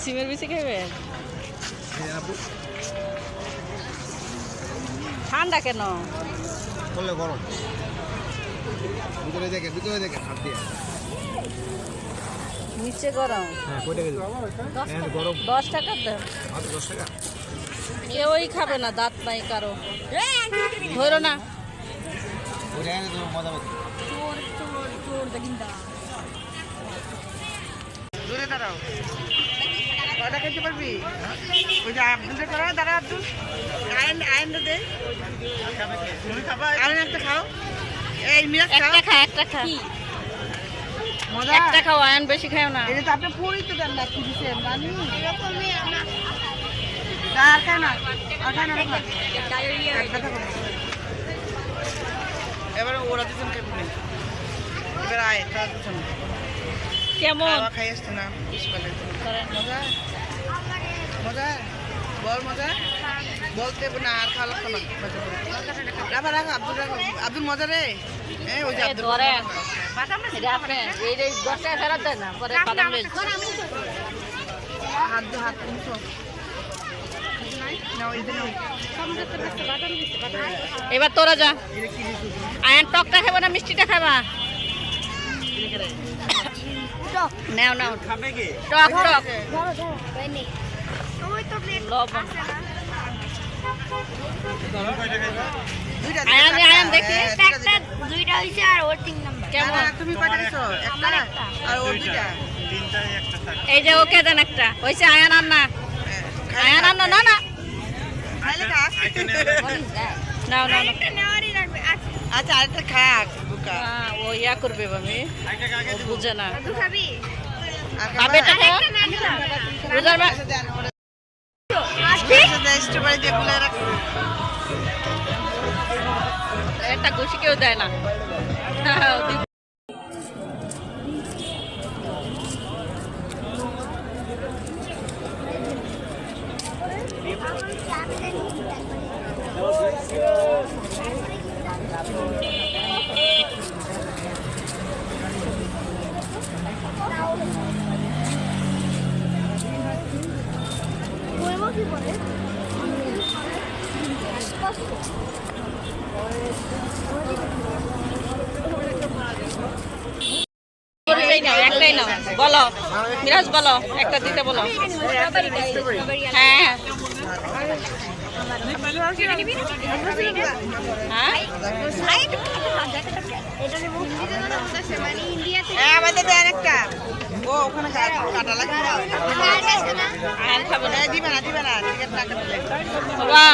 সিমের বেশি খাবেন? ঠান্ডা কেন? বললে গরম। ভিতরে দেখেন হাত দিয়ে। নিচে গরম। হ্যাঁ, কয় টাকা দিবেন? গরম 10 টাকা দেন। মাত্র 10 টাকা। কেউই খাবে না, দাঁত নাই কারো। ধরো না। ওটা এনে তো মজা পাচ্ছি। দূরে দাঁড়াও। কয়টা খেতে পারবি? ওই যে আব্দুলটা করো, দাঁড়া আব্দুল। আইন দে। আইন একটা খাও। এই মিরাজ খাও। একটা খা। মজা। একটা খাও, আয়ন বেশি খাও না। এটা তো আপনি পুরি তো দেন না, কি দিছেন নানি? এরকমই আমরা। আর খাও না। এবারে ওরা দিচ্ছেন কেমন? এবার আয়, তারা দিচ্ছেন। কেমন? খাই আসছে না, মজা মজা বল মজা বলতে না আর খাওয়া লাগতো না। আবার রাখো আব্দুল মজা রে। ওই যে আব্দুল ধরেন আপনি এই 10 টাকা ফেরত দেন না, পরে বাদাম লেজ। হাত মুছো নাও, এই নাও। এবার তোরা যা। আয়ন টকটা খাবে না মিষ্টিটা খাবা? নাও খাবে কি? টক আয়ন দেখি দুইটা হইছে আর ওর 3 নাম্বার। কেমন? তুমি কয়টা দিছো? একটা আর ওর দুইটা। এই যে ওকে দেন একটা। হইছে আয়ন আর না। আয়ন আর না। খাইলে খাক। নাও। একটা নেওয়ারই লাগবে। আচ্ছা আরেকটা খাক বুকা। ও ইয়া করবে আমি বুঝে না। তুই খাবি? খাবে তো খাও। বুঝার মা স্ট্রবেরি দিয়ে গুলে রাখো। একটা ঘুষি কেউ দেয় না। একটাই নাও, বলো মিরাজ বলো, একটা দিতে বলো। হ্যাঁ আমাদের দেন একটা। ও ওখানে কাটা লাগে আয়ন খাবে না। দিবে না ঠিক আছে টাকা দিলে। বাবা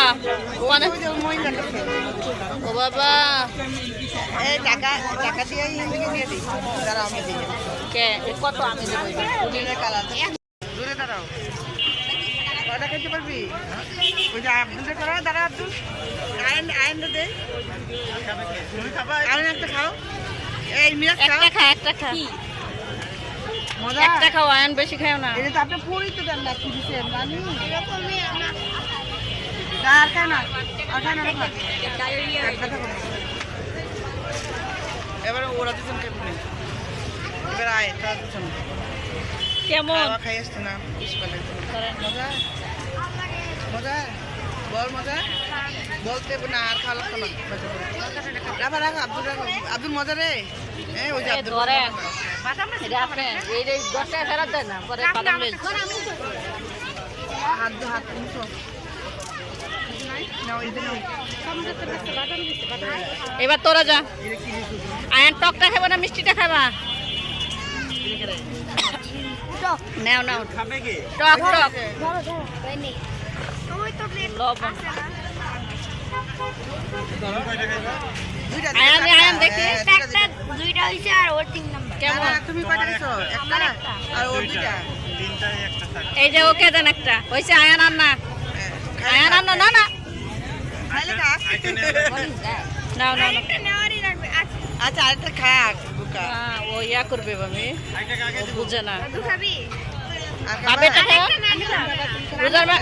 ওখানে মহিলাটা ও বাবা এই টাকা দিয়ে ইন্দিকে দিয়ে দিই। দাঁড়াও আমি দিই। কে কত আমি দেবো? কালার দূরে দাঁড়াও। কয়টা খেতে পারবি? ওই যে আব্দুলটা করো, দাঁড়া আব্দুল। আইন দে। আইন একটা খাও। এই মিরাজ খাও। একটা খা। মজা। একটা খাও, আয়ন বেশি খাও না। এটা তো আপনি পুরি তো দেন না, কি দিছেন নানি? এরকমই আমরা। আর খাও না। এবারে ওরা দিচ্ছেন কেমন? এবার আয়, তারা দিচ্ছেন। কেমন? খাই আসছে না, মজা বল মজা বলতে না আর খাওয়া লাগতো না। আবার রাখো আব্দুল মজা রে। ওই যে আব্দুল ধরেন আপনি এই 10 টাকা ফেরত দেন না, পরে বাদাম লেজ। হাত মুছো নাও, এই নাও। এবার তোরা যা। আয়ন টকটা খাবে না মিষ্টিটা খাবা? নাও খাবে কি? টক ওই তো প্লেট লবণ। দুইটা আয়ন দেখি একটা দুইটা হইছে আর ওর 3 নাম্বার। কেমন? তুমি কয়টা দিছো? একটা আর ওর দুইটা। এই যে ওকে দেন একটা। হইছে আয়ন আর না। আয়ন আর না। খাইলে খাক। নাও একটা নেওয়ারই লাগবে। আচ্ছা আরেকটা খাক বুকা। ও ইয়া করবে আমি বুঝে না। তুই খাবি? আর খাবে তো খাও। আমি খাবো। বুঝার মা